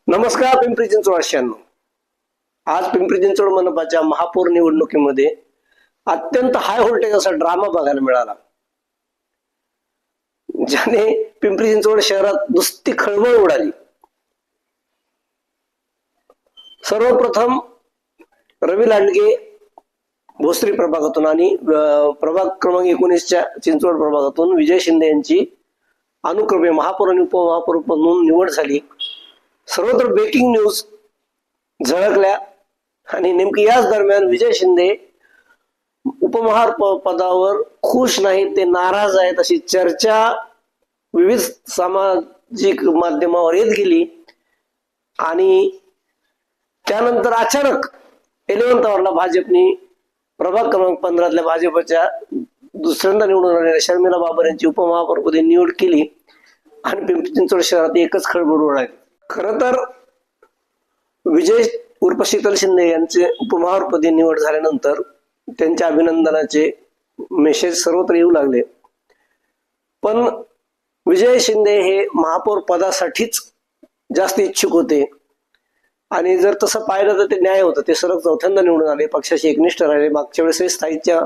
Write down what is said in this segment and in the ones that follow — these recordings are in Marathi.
नमस्कार पिंपरी चिंचवड वासियांनो. आज पिंपरी चिंचवड मनपाच्या महापौर निवडणुकीमध्ये अत्यंत हाय व्होल्टेज असा ड्रामा बघायला मिळाला, ज्याने पिंपरी चिंचवड शहरात नुसती खळबळ उडाली. सर्वप्रथम रवी लांडगे भोसरी प्रभागातून आणि प्रभाग क्रमांक 19च्या चिंचवड प्रभागातून विजय शिंदे यांची अनुक्रमे महापौर आणि उपमहापौर म्हणून निवड झाली. सर्वत्र ब्रेकिंग न्यूज झळकल्या आणि नेमकी याच दरम्यान विजय शिंदे उपमहापौर पदावर खुश नाहीत, ते नाराज आहेत अशी चर्चा विविध सामाजिक माध्यमावर येत गेली. आणि त्यानंतर अचानक 11th आवरला भाजपने प्रभाग क्रमांक 15 भाजपच्या दुसऱ्यांदा निवडून आलेल्या शर्मिला बाबर यांची उपमहापौरपदी निवड केली आणि पिंपरी चिंचवड शहरात एकच खळबळ उडाली. खरं तर विजय उर्फ शीतल शिंदे यांचे उपमहापौरपदी निवड झाल्यानंतर त्यांच्या अभिनंदनाचे मेसेज सर्वत्र येऊ लागले. पण विजय शिंदे हे महापौर पदासाठीच जास्त इच्छुक होते आणि जर तसं पाहिलं तर ते न्याय होतं. ते सलग चौथ्यांदा निवडून आले, पक्षाशी एकनिष्ठ राहिले. मागच्या वेळेस स्थायीच्या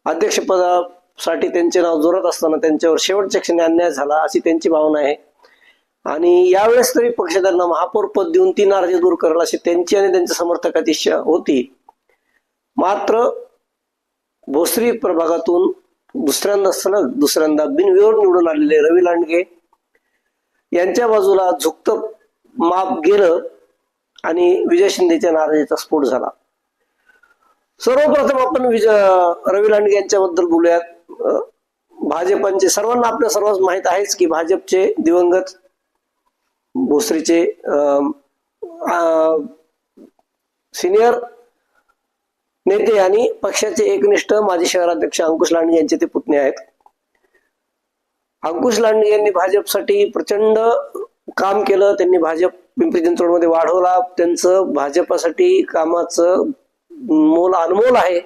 अध्यक्षपदासाठी त्यांचे नाव जोरात असताना त्यांच्यावर शेवटच्या क्षणी अन्याय झाला अशी त्यांची भावना आहे. आणि यावेळेस तरी पक्ष त्यांना महापौर पद देऊन ती नाराजी दूर करेल अशी त्यांची आणि त्यांच्या समर्थकांची इच्छा होती. मात्र भोसरी प्रभागातून दुसऱ्यांदा बिनविरोध निवडून आलेले रवी लांडगे यांच्या बाजूला झुकतं माप गेलं आणि विजय शिंदेच्या नाराजीचा स्फोट झाला. सर्वप्रथम आपण रवी लांडगे यांच्याबद्दल बोलूयात. भाजपांचे सर्वांना आपल्या सर्वांना माहित आहेच की भाजपचे दिवंगत भोसरीचे सिनियर नेते आणि पक्षाचे एकनिष्ठ माजी शहराध्यक्ष अंकुश लांडगे यांचे ते पुतणे आहेत. अंकुश लांडगे यांनी भाजपसाठी प्रचंड काम केलं. त्यांनी भाजप पिंपरी चिंचवडमध्ये वाढवला. त्यांचं भाजपासाठी कामाचं मोल अनमोल आहे.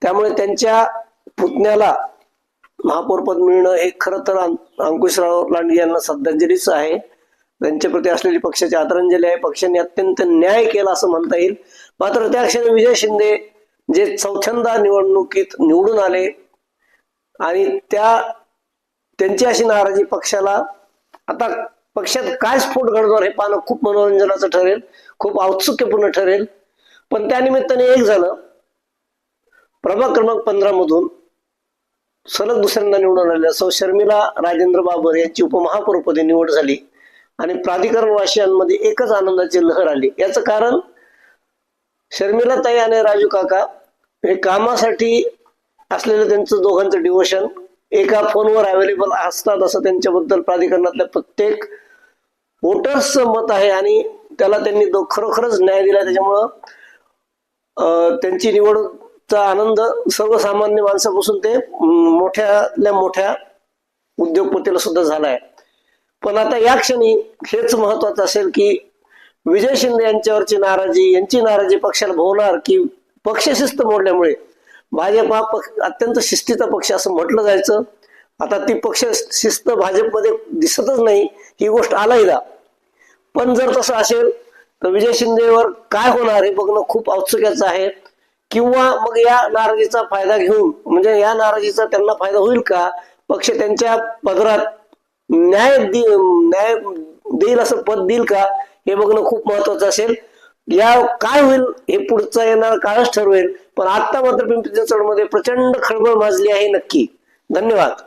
त्यामुळे त्यांच्या पुतण्याला महापौर पद मिळणं हे खरं तर अंकुशराव लांडगे यांना श्रद्धांजलीच आहे. त्यांच्या प्रती असलेली पक्षाची आदरांजली आहे. पक्षाने अत्यंत न्याय केला असं म्हणता येईल. मात्र त्या क्षणी विजय शिंदे जे चौथ्यांदा निवडणुकीत निवडून आले आणि त्यांची अशी नाराजी पक्षाला, आता पक्षात काय स्फोट घडणार हे पाहणं खूप मनोरंजनाचं ठरेल, खूप औत्सुक्यपूर्ण ठरेल. पण त्यानिमित्ताने एक झालं, प्रभाग क्रमांक 15 मधून सलग दुसऱ्यांदा निवडून आलेल्या सौ शर्मिला राजेंद्र बाबर यांची उपमहापौरपदी निवड झाली आणि प्राधिकरण वासियांमध्ये एकच आनंदाची लहर आली. याचं कारण शर्मिला ताई आणि राजू काका हे कामासाठी असलेलं त्यांचं दोघांचं डिव्होशन एका फोनवर अवेलेबल असतात असं त्यांच्याबद्दल प्राधिकरणातल्या प्रत्येक वोटर्सचं मत आहे आणि त्याला त्यांनी खरोखरच न्याय दिला. त्याच्यामुळं त्यांची निवडचा आनंद सर्वसामान्य माणसापासून ते मोठ्यातल्या मोठ्या उद्योगपतीला सुद्धा झालाय. पण आता या क्षणी हेच महत्वाचं असेल की विजय शिंदे यांची नाराजी पक्षाला भोवणार की पक्षशिस्त मोडल्यामुळे भाजप हा अत्यंत शिस्तीचा पक्ष असं म्हटलं जायचं. आता ती पक्ष शिस्त भाजपमध्ये दिसतच नाही, ही गोष्ट आलायला. पण जर तसं असेल तर विजय शिंदेवर काय होणार हे बघणं खूप औत्सुक्याचं आहे. किंवा मग या नाराजीचा फायदा घेऊन, म्हणजे या नाराजीचा त्यांना फायदा होईल का, पक्ष त्यांच्या पदरात न्याय देईल असं पद देईल का, हे बघणं खूप महत्वाचं असेल. या काय होईल हे पुढचा येणार काळच ठरवेल. पण आता मात्र पिंपरी चिंचवडमध्ये प्रचंड खळबळ माजली आहे नक्की. धन्यवाद.